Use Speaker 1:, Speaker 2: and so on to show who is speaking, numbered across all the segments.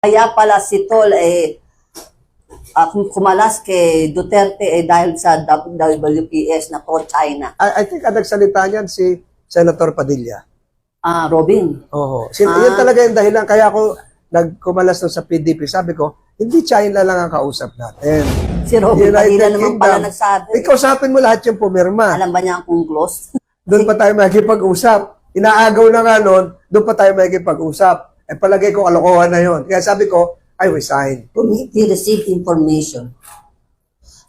Speaker 1: Kaya pala si Tol kumalas kay Duterte dahil sa WPS na pro-China.
Speaker 2: I think ang nagsalita niyan si Senator Padilla.
Speaker 1: Robin.
Speaker 2: Oo. Yun talaga yung dahilan. Kaya ako nagkumalas sa PDP. Sabi ko, hindi China lang ang kausap natin.
Speaker 1: Si Robin Padilla naman pala nagsabi.
Speaker 2: Ikaw usapin mo lahat yung pumirma.
Speaker 1: Alam ba niya kung close?
Speaker 2: Doon pa tayo makikipag-usap. Inaagaw na nga nun, doon pa tayo makikipag-usap. Palagay ko kalokohan na yun. Kaya sabi ko, I resign.
Speaker 1: Committee received information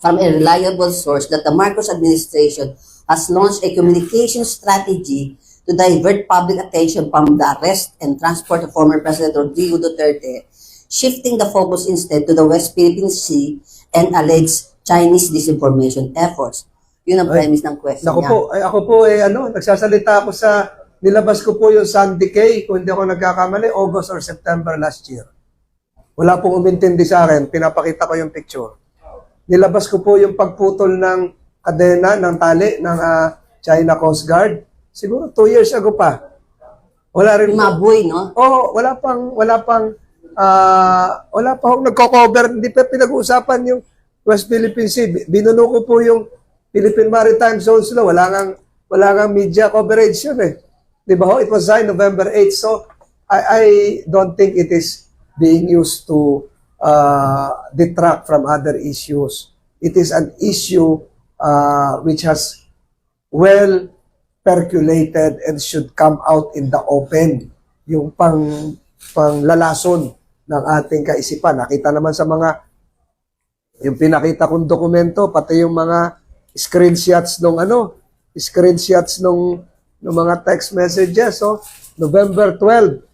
Speaker 1: from a reliable source that the Marcos administration has launched a communication strategy to divert public attention from the arrest and transport of former President Rodrigo Duterte, shifting the focus instead to the West Philippine Sea and alleged Chinese disinformation efforts. Yun ang premise ng question niya.
Speaker 2: Ako po, nagsasalita ako nilabas ko po yung Sandy K, kung hindi ako nagkakamali, August or September last year. Wala pong umintindi sa akin, pinapakita ko yung picture. Nilabas ko po yung pagputol ng kadena, ng tali, ng China Coast Guard. Siguro 2 years ago pa. Wala rin.
Speaker 1: Yung mabuhay, no?
Speaker 2: Oo, wala pa akong nagko-cover, hindi pa pinag-uusapan yung West Philippine Sea. Binuno ko po yung Philippine Maritime Zones Law, wala kang media coverage yun eh. Di ba ho? It was signed November 8. So, I don't think it is being used to detract from other issues. It is an issue which has well percolated and should come out in the open. Yung panglalason ng ating kaisipan. Nakita naman sa yung pinakita kong dokumento, pati yung mga screenshots nung mga text messages. So, November 12.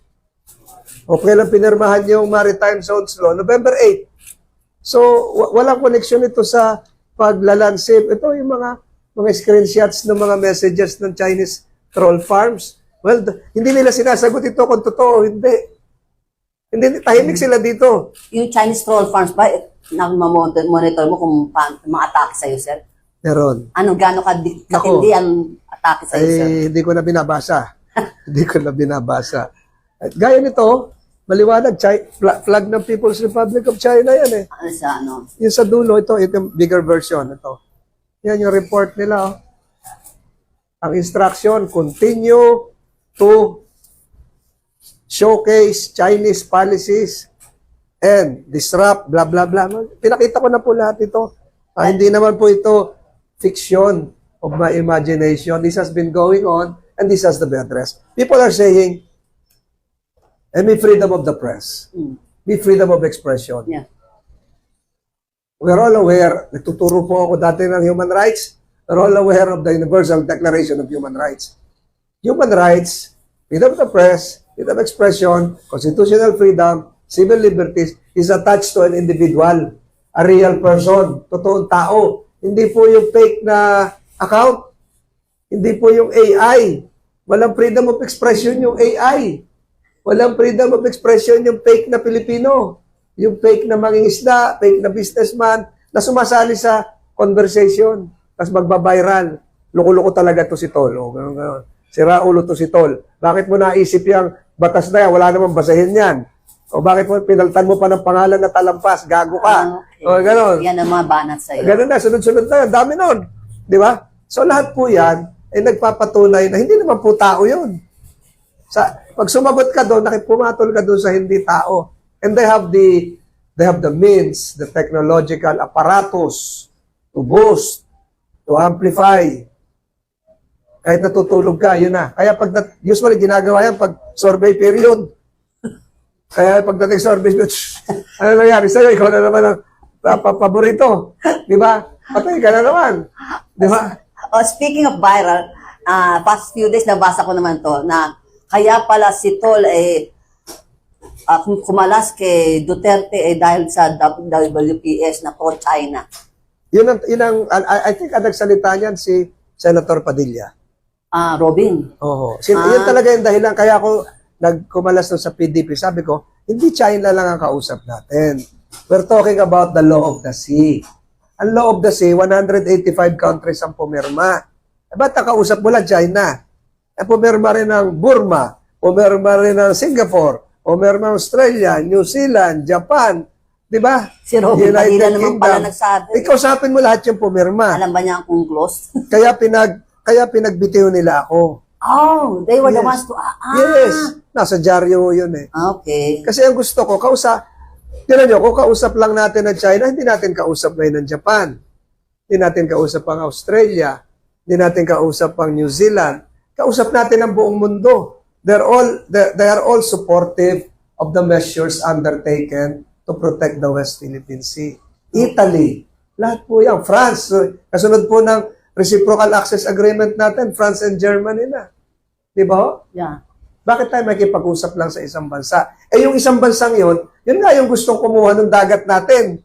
Speaker 2: Okay lang pinirmahan yung Maritime Zones Law. November 8. So, walang connection ito sa paglalansi. Ito yung mga screenshots ng mga messages ng Chinese troll farms. Well, hindi nila sinasagot ito kung totoo o hindi. Hindi, tahimik sila dito.
Speaker 1: Yung Chinese troll farms ba, monitor mo kung ma-atake sa'yo, sir?
Speaker 2: Meron.
Speaker 1: Gano'n katindi ang atake sa'yo, sir?
Speaker 2: Hindi ko na binabasa. Hindi ko na binabasa. At gaya nito, maliwanag, flag ng People's Republic of China yan eh. Yung sa dulo, ito yung bigger version. Ito. Yan yung report nila. Oh. Ang instruction, continue to showcase Chinese policies and disrupt, blah, blah, blah. Pinakita ko na po lahat ito. Hindi naman po ito fiction of my imagination. This has been going on and this has to be addressed. People are saying, may freedom of the press. May freedom of expression.
Speaker 1: Yeah.
Speaker 2: We're all aware, nagtuturo po ako dati ng human rights, we're all aware of the Universal Declaration of Human Rights. Human rights, freedom of the press, freedom of expression, constitutional freedom, civil liberties is attached to an individual, a real person, totoong tao. Hindi po yung fake na account. Hindi po yung AI. Walang freedom of expression yung AI. Walang freedom of expression yung fake na Pilipino. Yung fake na mangingisda, fake na businessman, na sumasali sa conversation. Tapos magbabiral. Loko-loko talaga to si Tol. Sira ulo to si Tol. Bakit mo naisip yung batas na yan? Wala namang basahin yan. O bakit mo pinaltan mo pa ng pangalan na Talampas? Gago ka.
Speaker 1: Okay.
Speaker 2: O gano'n.
Speaker 1: Yan ang mga banat sa'yo.
Speaker 2: Gano'n na, sunod-sunod na yan. Dami nun. Di ba? So lahat po yan ay nagpapatunay na hindi naman po tao yun. Pag sumagot ka doon, pumatol ka doon sa hindi tao. And they have the means, the technological apparatus to boost, to amplify. Kahit natutulog ka, yun na. Kaya usually ginagawa yan pag survey period. Kaya pagdating sa survey period, ano nangyari sa'yo? Ikaw na naman ang paborito. Di ba? Patay ka na naman. Di ba?
Speaker 1: Speaking of viral, past few days nabasa ko naman to na kaya pala si Tol kumalas kay Duterte dahil sa WPS na pro-China.
Speaker 2: I think ang nagsalita niyan si Senator Padilla.
Speaker 1: Robin.
Speaker 2: Oo. Yun talaga yung dahilan. Kaya ako nagkumalas sa PDP. Sabi ko, hindi China lang ang kausap natin. We're talking about the law of the sea. Ang law of the sea, 185 countries ang pumirma. Ba't nakausap mo lang China? Pumirma rin ng Burma, pumirma rin ng Singapore, pumirma Australia, New Zealand, Japan, di ba?
Speaker 1: Si Robin Padilla naman pala nagsabi.
Speaker 2: Ikaw usapin mo lahat yung pumirma.
Speaker 1: Alam ba niya kung close?
Speaker 2: Kaya pinagbitiw nila ako.
Speaker 1: Oh, they were the
Speaker 2: Yes.
Speaker 1: ones to...
Speaker 2: Yes. Nasa dyaryo yun eh.
Speaker 1: Okay.
Speaker 2: Kasi ang gusto ko, tinan nyo, kung kausap lang natin ng China, hindi natin kausap ngayon ng Japan. Hindi natin kausap ang Australia. Hindi natin kausap ang New Zealand. Kausap natin ang buong mundo. They are all supportive of the measures undertaken to protect the West Philippine Sea. Italy, lahat po yan. France, kasunod po ng reciprocal access agreement natin, France and Germany na. Di ba?
Speaker 1: Yeah.
Speaker 2: Bakit tayo makipag-usap lang sa isang bansa? Eh yung isang bansang yun nga yung gustong kumuha ng dagat natin.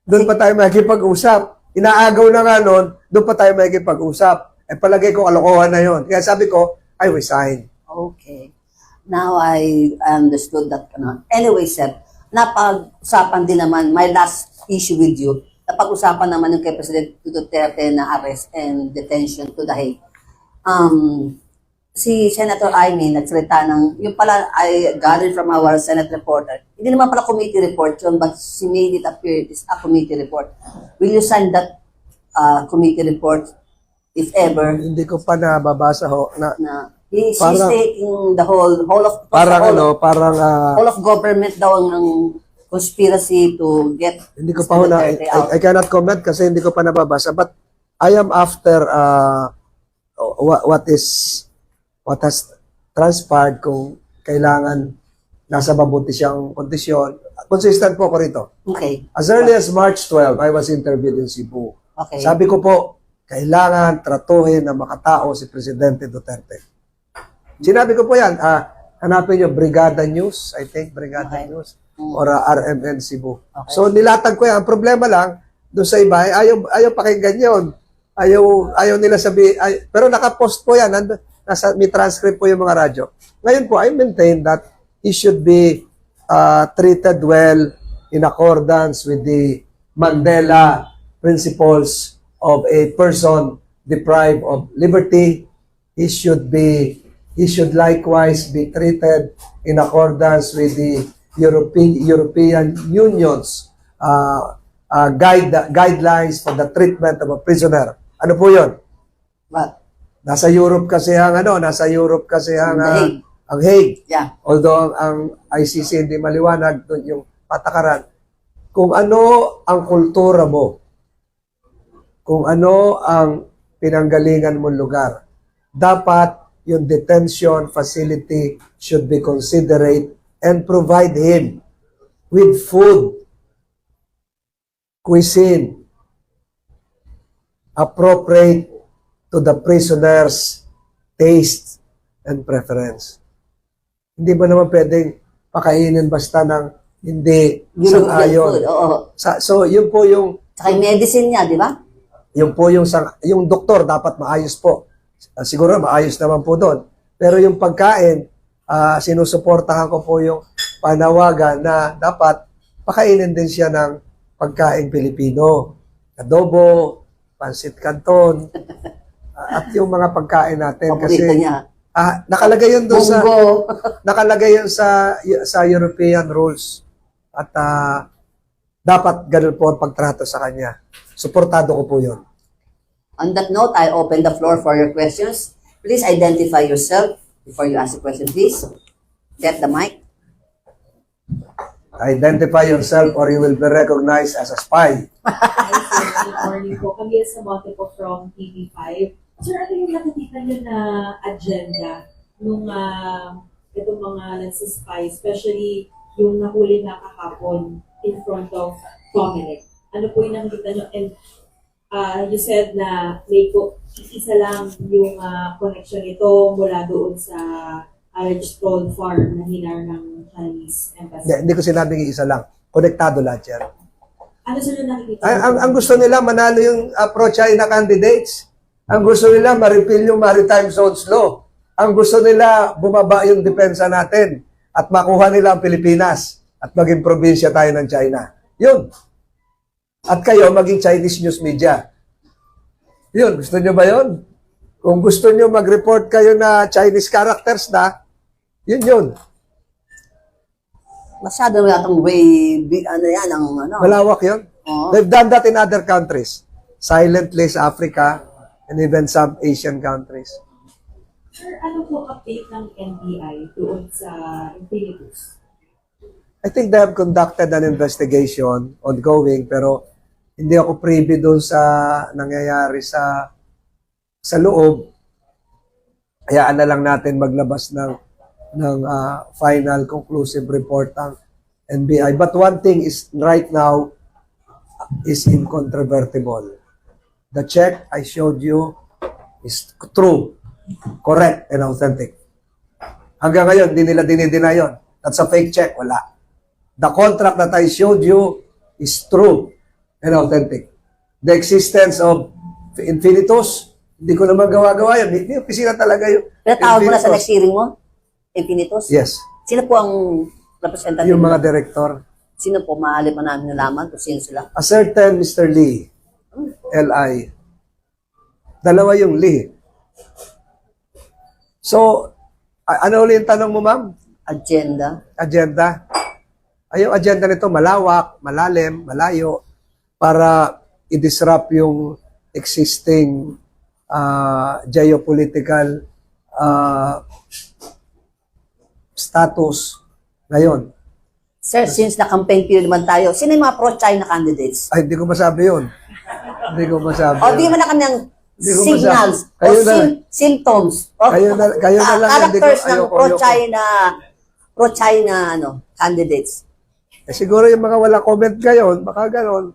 Speaker 2: Doon pa tayo makipag-usap. Inaagaw na nga nun, doon pa tayo makipag-usap. Eh palagay ko kalokohan na yun. Kaya sabi ko, I resign.
Speaker 1: Okay. Now I understood that. Anyway, sir, napag-usapan din naman, my last issue with you, napag-usapan naman yung kay President Duterte na arrest and detention to the Hague. Si Senator Aimee nagsalita ng, yung pala I gathered from our Senate reporter, hindi naman pala committee report yun, but she made it appear it is a committee report. Will you sign that committee report, if ever,
Speaker 2: Hindi ko pa nababasa ho.
Speaker 1: na she's
Speaker 2: Parang-
Speaker 1: taking the whole of whole of government daw ang conspiracy to get
Speaker 2: Hindi ko pa ho na,
Speaker 1: Duterte out.
Speaker 2: I cannot comment kasi hindi ko pa nababasa. But I am after what has transpired kung kailangan nasa mabuti siyang kondisyon. Consistent po ko rito.
Speaker 1: Okay.
Speaker 2: As early as March 12, I was interviewed in Cebu.
Speaker 1: Okay.
Speaker 2: Sabi ko po, kailangan tratuhin na makatao si Presidente Duterte. Sinabi ko po yan, hanapin nyo, Brigada News, I think, Brigada
Speaker 1: Okay.
Speaker 2: News, or RMN Cebu.
Speaker 1: Okay.
Speaker 2: So, nilatag ko yan. Ang problema lang, doon sa iba, ayaw pakinggan yun. Ayaw nila pero nakapost po yan, may transcript po yung mga radyo. Ngayon po, I maintain that he should be treated well in accordance with the Mandela principles of a person deprived of liberty. He should likewise be treated in accordance with the European Union's guidelines for the treatment of a prisoner. Ano po 'yon?
Speaker 1: But,
Speaker 2: Nasa Europe kasi ang
Speaker 1: Hague.
Speaker 2: ang Hague.
Speaker 1: yeah.
Speaker 2: Although ang ICC hindi maliwanag doon yung patakaran. Kung ano ang kultura mo, kung ano ang pinanggalingan mong lugar, dapat yung detention facility should be considerate and provide him with food, cuisine, appropriate to the prisoner's taste and preference. Hindi ba naman pwedeng pakainin basta ng hindi
Speaker 1: European
Speaker 2: sang-ayon?
Speaker 1: food, oo.
Speaker 2: So, yun po yung
Speaker 1: Saka yung medicine niya, di ba?
Speaker 2: yung doktor dapat maayos po. Siguro maayos naman po doon. Pero yung pagkain, sinusuportahan ko po yung panawagan na dapat pakainin din siya ng pagkain Pilipino. Adobo, pansit canton, at yung mga pagkain natin.
Speaker 1: Paborito
Speaker 2: Kasi
Speaker 1: niya.
Speaker 2: nakalagay yun doon
Speaker 1: Munggo.
Speaker 2: nakalagay yun sa European rules. At dapat ganun po ang pagtrato sa kanya. Suportado ko po yun.
Speaker 1: On that note, I open the floor for your questions. Please identify yourself before you ask the question, please. Get the mic.
Speaker 2: Identify yourself or you will be recognized as a spy.
Speaker 3: Hi, sir. Good morning po. Kami sa Monte po from TV5. Sir, ano yung nakikita niyo na agenda nung itong mga nagsispy, especially yung nahuli na kahapon in front of Comelec? Ano po yung nakikita niyo? And you said na may isa lang yung connection nito mula doon sa alleged troll farm na hinar ng Chinese embassy.
Speaker 2: Hindi ko sinabing isa lang. Konektado lahat yan.
Speaker 3: Ano sir yung nakikita
Speaker 2: Ang gusto nila, manalo yung pro-China candidates. Ang gusto nila, ma-repeal yung Maritime Zones Law. Ang gusto nila, bumaba yung depensa natin at makuha nila ang Pilipinas at maging probinsya tayo ng China. Yun. At kayo, maging Chinese news media. Yun, gusto nyo ba yun? Kung gusto nyo mag-report kayo na Chinese characters na, yun.
Speaker 1: Masyado yatang way, ano yan, ang ano.
Speaker 2: Malawak yun.
Speaker 1: Oo.
Speaker 2: They've done that in other countries. Silently sa Africa and even some Asian countries.
Speaker 3: Sir, ano po update ng NBI doon sa Infinitus?
Speaker 2: I think they have conducted an investigation ongoing pero hindi ako privy doon sa nangyayari sa loob. Hayaan na lang natin maglabas ng final conclusive report ang NBI. But one thing is right now is incontrovertible. The check I showed you is true, correct, and authentic. Hanggang ngayon, di nila dinideny yun. That's a fake check. Wala. The contract that I showed you is true and authentic. The existence of Infinitus, hindi ko naman gawa-gawa yan. Hindi opisina talaga yun.
Speaker 1: Pero tawag mo na sa
Speaker 2: Infinitus.
Speaker 1: next hearing mo? Infinitus?
Speaker 2: Yes.
Speaker 1: Sino po ang representative?
Speaker 2: Yung mga director.
Speaker 1: Sino po? Maaari pa namin nalaman kung sino sila.
Speaker 2: A certain Mr. Lee, L.I. Dalawa yung Lee. So, ano ulit yung tanong mo, ma'am?
Speaker 1: Agenda.
Speaker 2: Agenda. Ay, yung agenda nito malawak, malalim, malayo para i-disrupt yung existing geopolitical status ngayon.
Speaker 1: Sir, since na-campaign period naman tayo, sino yung mga pro-China candidates?
Speaker 2: Ay, hindi ko masabi yun. Hindi ko masabi.
Speaker 1: O di mo na kanyang
Speaker 2: Hindi ko
Speaker 1: signals
Speaker 2: masabi.
Speaker 1: o
Speaker 2: Kayo na-
Speaker 1: symptoms o
Speaker 2: Kayo na lang, hindi ko-
Speaker 1: characters ng
Speaker 2: ayoko.
Speaker 1: pro-China candidates.
Speaker 2: Eh, siguro yung mga wala comment ngayon, baka ganon.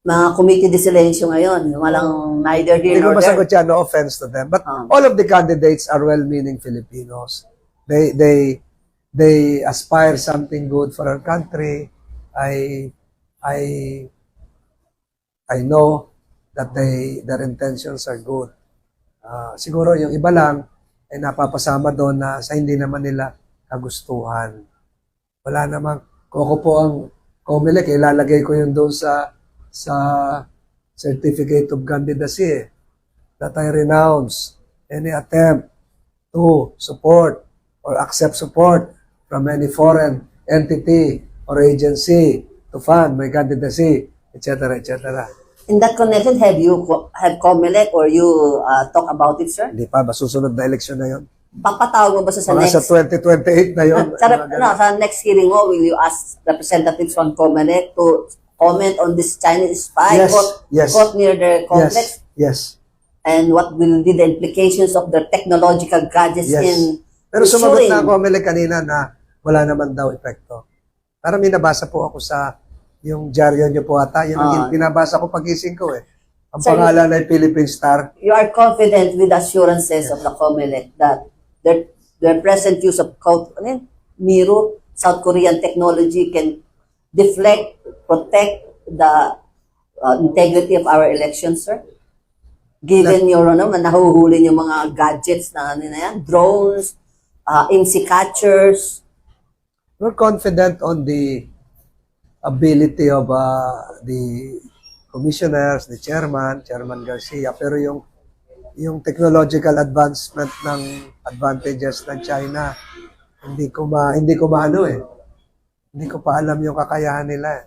Speaker 1: Mga committee de silencio ngayon, yung walang neither here
Speaker 2: Hindi ko
Speaker 1: nor there.
Speaker 2: masagot yan, no offense to them. But
Speaker 1: Ah.
Speaker 2: all of the candidates are well-meaning Filipinos. They aspire something good for our country. I know that their intentions are good. Siguro yung iba lang ay napapasama doon na sa hindi naman nila kagustuhan. Wala namang, kung ako po ang COMELEC, ilalagay ko yun doon sa certificate of candidacy that I renounce any attempt to support or accept support from any foreign entity or agency to fund my candidacy, etc., etc.
Speaker 1: In that connection, have COMELEC or you talk about it, sir?
Speaker 2: Hindi pa, masusunod na eleksyon na yun.
Speaker 1: Papatawag mo ba sa
Speaker 2: Mga
Speaker 1: next?
Speaker 2: sa 2028 na yun.
Speaker 1: Sa next hearing mo, will you ask representatives from COMELEC to comment on this Chinese spy
Speaker 2: Yes, yes.
Speaker 1: caught near their complex?
Speaker 2: Yes.
Speaker 1: And what will be the implications of their technological gadgets
Speaker 2: Yes.
Speaker 1: in
Speaker 2: Pero sumagot
Speaker 1: ensuring-
Speaker 2: na ako, Melek, kanina na wala naman daw epekto. Parang may nabasa po ako sa yung dyaryo niyo po ata. Yun ang pinabasa ko pagising ko eh. Ang
Speaker 1: Sir,
Speaker 2: pangalan ay Philippine Star.
Speaker 1: You are confident with assurances of the COMELEC that their present use of MIRU, South Korean technology can deflect, protect the integrity of our elections, sir? Given your, nahuhuli yung mga gadgets na, drones, IMSI catchers.
Speaker 2: We're confident on the ability of the commissioners, the chairman Garcia, pero yung technological advancement ng advantages ng China, hindi ko maano eh. Hindi ko pa alam yung kakayahan nila.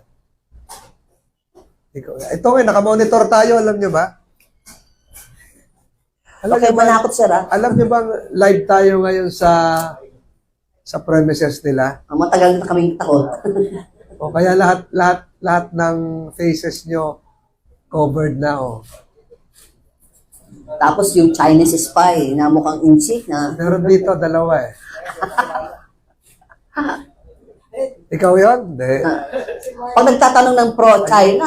Speaker 2: Ito nakamonitor tayo, alam nyo ba?
Speaker 1: Okay, manakot, sir, ha?
Speaker 2: Alam nyo bang live tayo ngayon sa premises nila?
Speaker 1: Ang matagal na kaming takot.
Speaker 2: O kaya lahat ng faces nyo covered na oh.
Speaker 1: Tapos yung Chinese spy na mukhang in-chief na,
Speaker 2: Meron dito dalawa eh. Ikaw yun? Hindi.
Speaker 1: pag nagtatanong ng pro-China,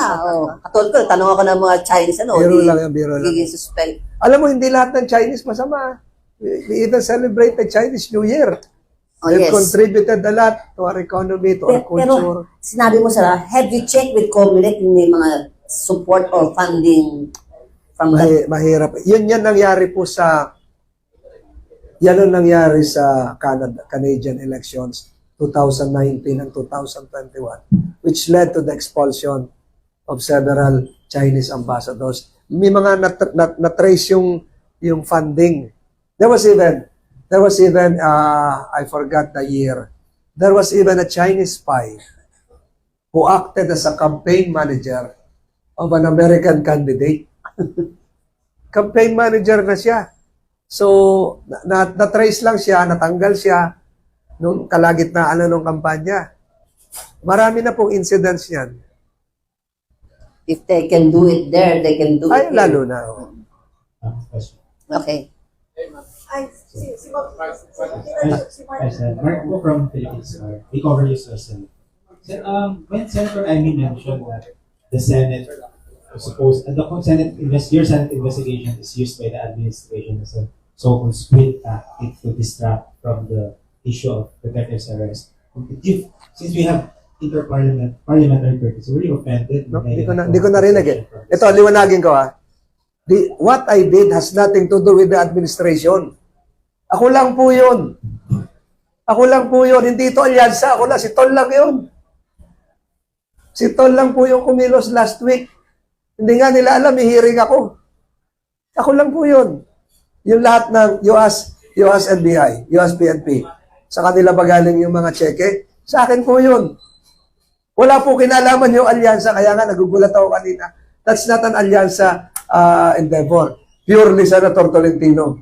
Speaker 1: katulad ko, tanong ako ng mga Chinese,
Speaker 2: Biro lang yan, biro lang.
Speaker 1: Giging suspect.
Speaker 2: Alam mo, hindi lahat ng Chinese masama. We even celebrate the Chinese New Year.
Speaker 1: Oh,
Speaker 2: They've
Speaker 1: yes.
Speaker 2: contributed a lot to our economy, to our culture.
Speaker 1: Pero sinabi mo, sir, have you checked with COMELEC yung may mga support or funding from the...
Speaker 2: Mahirap. Yan nangyari po yan ang nangyari sa Canadian elections 2019 and 2021, which led to the expulsion of several Chinese ambassadors. May mga na-trace yung funding. There was even I forgot the year, there was even a Chinese spy who acted as a campaign manager of an American candidate. Campaign manager na siya. So, na-trace lang siya, natanggal siya nung kalagitnaan ng kampanya. Marami na pong incidents yan.
Speaker 1: If they can do it there, they can do
Speaker 2: Ay,
Speaker 1: it here.
Speaker 2: lalo na. Oh.
Speaker 4: Question.
Speaker 1: Okay.
Speaker 4: Mark po from Philippines. We cover you, sir. When Senator Amy mentioned that the Senate suppose your Senate investigation is used by the administration as a so-called split tactic to distract from the issue of the Duterte arrest. Since we have parliamentary purpose, were you offended?
Speaker 2: No, hindi ko narinig eh. Ito, liwanagin ko ha. What I did has nothing to do with the administration. Ako lang po yun. Ako lang po yun. Hindi ito alyansa. Ako lang. Si Tol lang yun. Si Tol lang po yung kumilos last week. Hindi nga nila alam, may hearing ako. Ako lang po yun. Yung lahat ng US NBI, US PNP. Sa kanila ba galing yung mga cheque? Sa akin po yun. Wala po kinalaman yung alyansa. Kaya nga, nagugulat ako kanina. That's not an alyansa endeavor. Purely Senator Tolentino.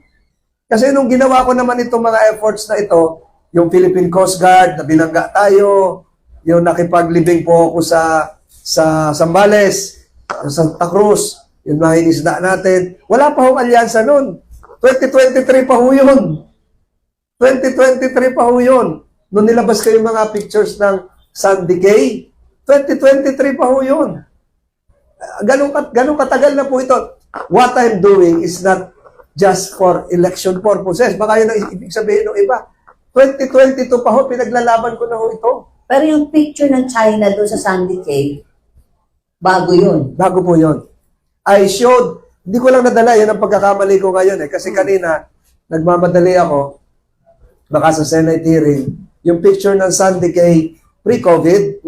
Speaker 2: Kasi nung ginawa ko naman itong mga efforts na ito, yung Philippine Coast Guard, na binangga tayo, yung nakipaglibing po ako sa Zambales, sa Santa Cruz, yung mga inisda natin. Wala pa hong alyansa nun. 2023 pa ho yun. 2023 pa ho yun. Nung nilabas kayo mga pictures ng Sandy Cay, 2023 pa ho yun. Ganun katagal na po ito. What I'm doing is not just for election purposes. Baka yun ang ibig sabihin ng iba. 2022 pa ho, pinaglalaban ko na ho ito.
Speaker 1: Pero yung picture ng China doon sa Sandy Cay, bago yun.
Speaker 2: Bago po yun. I showed, hindi ko lang nadala, yan ang pagkakamali ko ngayon eh. Kasi kanina, nagmamadali ako, baka sa Senate hearing, yung picture ng Sandy Cay pre-COVID,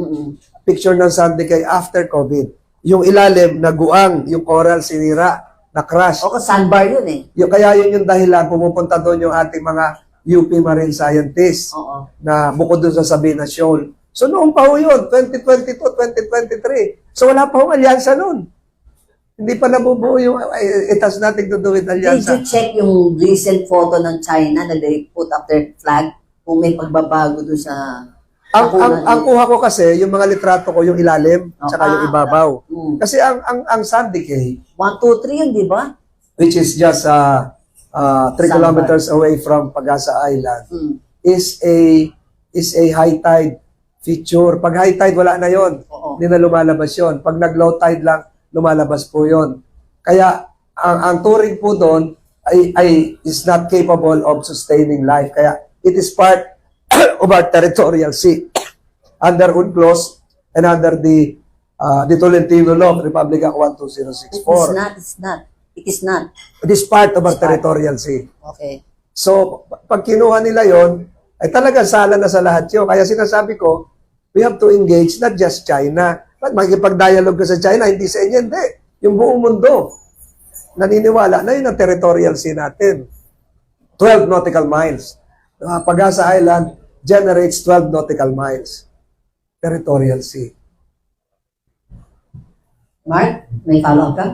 Speaker 2: picture ng Sandy Cay after COVID. Yung ilalim, naguang, yung coral sinira, na-crash.
Speaker 1: O, sandbar yun eh.
Speaker 2: Kaya yun yung dahilan, pumupunta doon yung ating mga UP Marine Scientists
Speaker 1: Oo.
Speaker 2: na bukod doon sa Sabina Shoal. So noon pa ho yun, 2022, 2023. So wala pa hong alyansa noon. Hindi pa nabubuo yung, it has nothing to do with
Speaker 1: Did
Speaker 2: alyansa.
Speaker 1: you check yung recent photo ng China na they put up their flag kung may pagbabago doon sa...
Speaker 2: Ang kuha ko kasi, yung mga litrato ko, yung ilalim, tsaka yung ibabaw. Kasi ang Sandy Cay,
Speaker 1: 1, 2, 3 yun, di ba?
Speaker 2: which is just 3
Speaker 1: Sandbar.
Speaker 2: kilometers away from Pagasa Island, is a high tide feature. Pag high tide, wala na yon.
Speaker 1: Oo.
Speaker 2: Hindi na lumalabas yon. Pag nag-low tide lang, lumalabas po yon. Kaya, ang touring po doon ay is not capable of sustaining life. Kaya, it is part of our territorial sea under UNCLOS and under the Tolentino Law of Republic Act 12064.
Speaker 1: It's not. It is not.
Speaker 2: It is part of our territorial sea.
Speaker 1: Okay.
Speaker 2: So, pag kinuha nila yon, ay talagang sala na sa lahat yun. Kaya sinasabi ko, we have to engage not just China. But makikipag-dialogue ka sa China, hindi sa inyo, hindi. Yung buong mundo, naniniwala na yun ang territorial sea natin. 12 nautical miles. Pagasa Island generates 12 nautical miles. Territorial sea.
Speaker 1: Mark, may follow-up ka?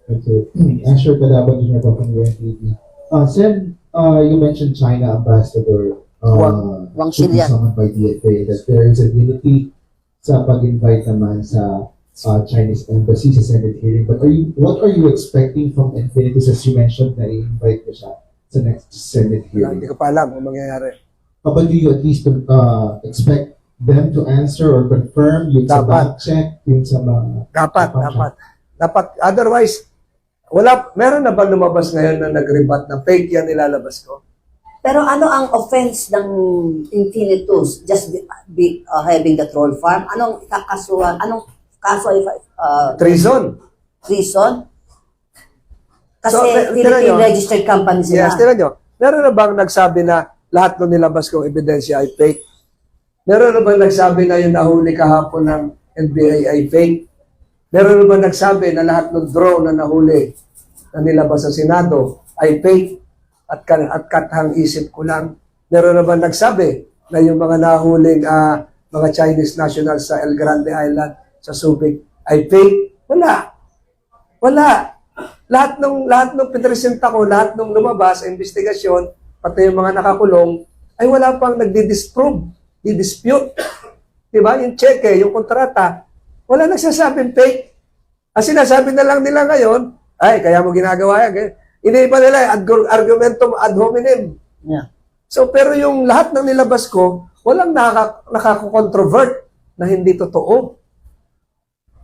Speaker 5: Okay. Asher Kalaban, Junior from UNTV. Sen, you mentioned China Ambassador
Speaker 1: Wang
Speaker 5: should be
Speaker 1: Xilian.
Speaker 5: summoned by DFA, that there is ability sa pag-invite naman sa Chinese embassy sa Senate hearing. But what are you expecting from Infinitus, as you mentioned na i-invite ko siya sa next Senate hearing?
Speaker 2: Hindi ko pa alam kung mangyayari.
Speaker 5: But do you at least expect them to answer or confirm yung sa
Speaker 2: Dapat.
Speaker 5: back check, yung sa mga...
Speaker 2: Dapat. Otherwise, meron na ba lumabas ngayon na nag-rebut na fake yan nilalabas ko?
Speaker 1: Pero ano ang offense ng Infinitus? Just having the troll farm? Anong ikakasuhan? Anong kaso ay
Speaker 2: Treason.
Speaker 1: reason? Kasi
Speaker 2: So, tinan
Speaker 1: Philippine
Speaker 2: nyo.
Speaker 1: registered company sila.
Speaker 2: Yes, tingnan nyo. Meron na bang nagsabi na lahat ng nilabas kong ebidensya ay fake? Meron na bang nagsabi na yung nahuli kahapon ng NBI ay fake? Meron na bang nagsabi na lahat ng drone na nahuli na nilabas sa Senado ay fake? At kathang isip ko lang, Meron naman nagsabi na yung mga nahuling mga Chinese nationals sa El Grande Island, sa Subic, ay fake? Wala. Wala. Lahat ng pinresenta ko, lahat ng lumabas sa investigasyon, pati yung mga nakakulong, ay wala pang nagdi-disprove, di-dispute. Diba? Yung cheque, yung kontrata, wala nagsasabing fake. Ang sinasabi na lang nila ngayon, ay, kaya mo ginagawa yan. Iniiba nila, argumentum ad hominem.
Speaker 1: Yeah.
Speaker 2: So, pero yung lahat ng nilabas ko, walang nakako-controvert na hindi totoo.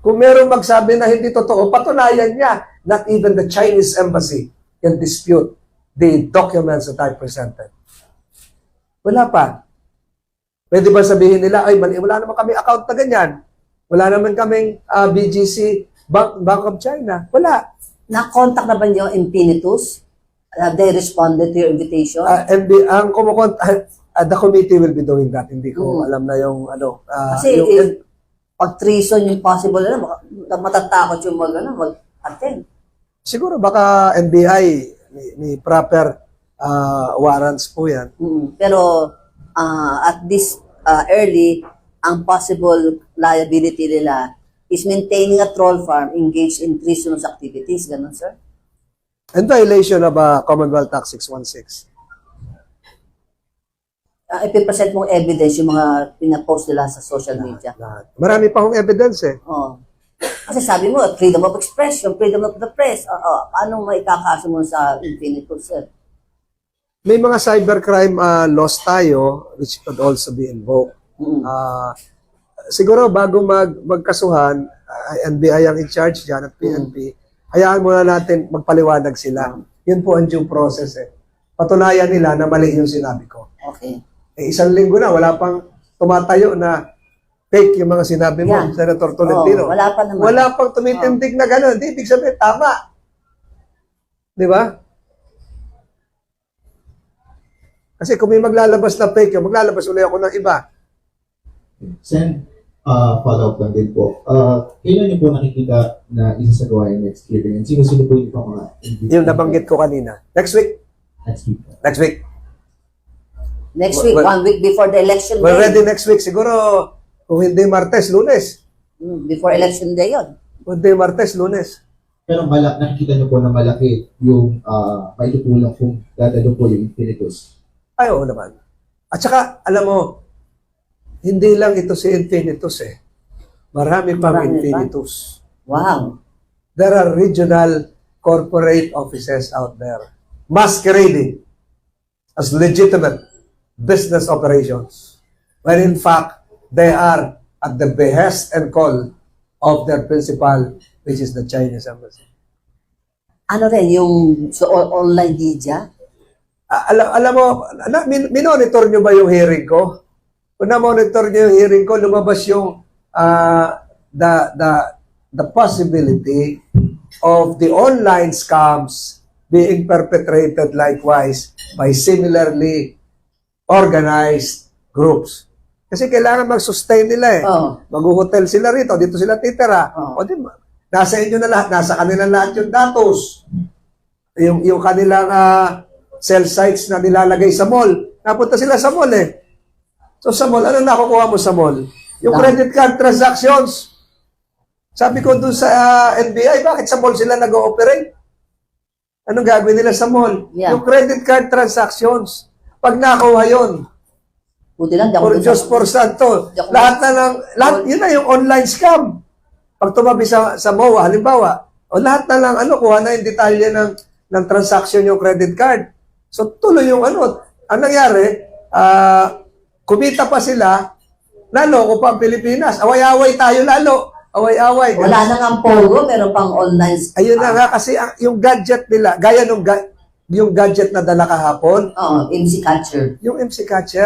Speaker 2: Kung merong magsabi na hindi totoo, patunayan niya. Not even the Chinese embassy can dispute the documents that I presented. Wala pa. Pwede ba sabihin nila, ay, wala naman kami account na ganyan. Wala naman kaming BGC, Bank of China. Wala.
Speaker 1: Na-contact na ba niyo Infinitus? They responded to your invitation?
Speaker 2: The committee will be doing that. Hindi ko alam na yung ano.
Speaker 1: Kasi pag treason yung possible na, matatakot yung mag-attend.
Speaker 2: Siguro baka NBI may proper warrants po yan.
Speaker 1: Pero at this early, ang possible liability nila is maintaining a troll farm engaged in treasonous activities. Ganun, sir?
Speaker 2: In violation of Commonwealth Act 616.
Speaker 1: Ipipresent mong evidence yung mga pinapost nila sa social media.
Speaker 2: Lahat. Marami pa akong evidence eh.
Speaker 1: Oh. Kasi sabi mo, freedom of expression, freedom of the press. Anong maikakaso mo sa Infinitus, sir?
Speaker 2: May mga cybercrime laws tayo which could also be invoked. Siguro bago magkasuhan, NBI ang in charge dyan at PNP, hayaan muna natin magpaliwanag sila. Yun po ang due process eh. Patunayan nila na mali yung sinabi ko.
Speaker 1: Okay.
Speaker 2: Isang linggo na, wala pang tumatayo na fake yung mga sinabi mo,
Speaker 1: Yeah.
Speaker 2: Senator Tolentino.
Speaker 1: Wala pa naman.
Speaker 2: Wala pang tumitindig na gano'n. Hindi, ibig sabihin, tama. Di ba? Kasi kung may maglalabas na fake, maglalabas ulit ako ng iba.
Speaker 5: Sen, follow-up lang din po. Kailan niyo po nakikita na isasagawa yung next hearing? And sino-sino po yung mga
Speaker 2: Yung nabanggit ko kanina. Next week.
Speaker 5: next week?
Speaker 2: Next week.
Speaker 1: Next week,
Speaker 2: Well,
Speaker 1: 1 week before the election
Speaker 2: We're
Speaker 1: day.
Speaker 2: ready next week. Siguro, kung hindi Martes, Lunes.
Speaker 1: Before election day yon.
Speaker 2: Kung hindi Martes, Lunes.
Speaker 5: Pero nakikita niyo po na malaki yung maitutulong kung dadalo po yung Infinitus.
Speaker 2: Ay, oo naman. At saka, alam mo, hindi lang ito si Infinitus eh. Marami pang
Speaker 1: Marami pa?
Speaker 2: Infinitus.
Speaker 1: Wow.
Speaker 2: There are regional corporate offices out there masquerading as legitimate business operations, when in fact, they are at the behest and call of their principal, which is the Chinese embassy.
Speaker 1: Ano rin, yung online media?
Speaker 2: Alam mo, minonitor nyo ba yung hearing ko? Kung na-monitor nyo yung hearing ko, lumabas yung the possibility of the online scams being perpetrated likewise by similarly organized groups. Kasi kailangan mag-sustain nila eh.
Speaker 1: Oh.
Speaker 2: Mag-hotel sila rito, dito sila titira.
Speaker 1: Oh.
Speaker 2: O di ba? Nasa inyo na lahat, nasa kanila lahat yung datos. Yung kanilang cell sites na nilalagay sa mall. Napunta sila sa mall eh. So sa mall, ano nakukuha mo sa mall? Yung credit card transactions. Sabi ko dun sa NBI, bakit sa mall sila nag-ooperate? Anong gagawin nila sa mall?
Speaker 1: Yeah.
Speaker 2: Yung credit card transactions. Pag nakuha yun,
Speaker 1: Buti lang, di ako
Speaker 2: for
Speaker 1: dun
Speaker 2: Diyos
Speaker 1: sa-
Speaker 2: por santo,
Speaker 1: Di ako-
Speaker 2: lahat na lang, yun na yung online scam. Pag tumabi sa MOA, halimbawa, o lahat na lang, kuha na yung detalye ng transaction yung credit card. So, tuloy yung ang nangyari, kumita pa sila, naloko pa ang Pilipinas. Away-away tayo lalo. Away-away.
Speaker 1: Wala na nga ang Pogo, meron pang online.
Speaker 2: Ayun na nga, kasi yung gadget nila, gaya nung yung gadget na dala kahapon,
Speaker 1: MC Catcher.
Speaker 2: yung MC Catcher,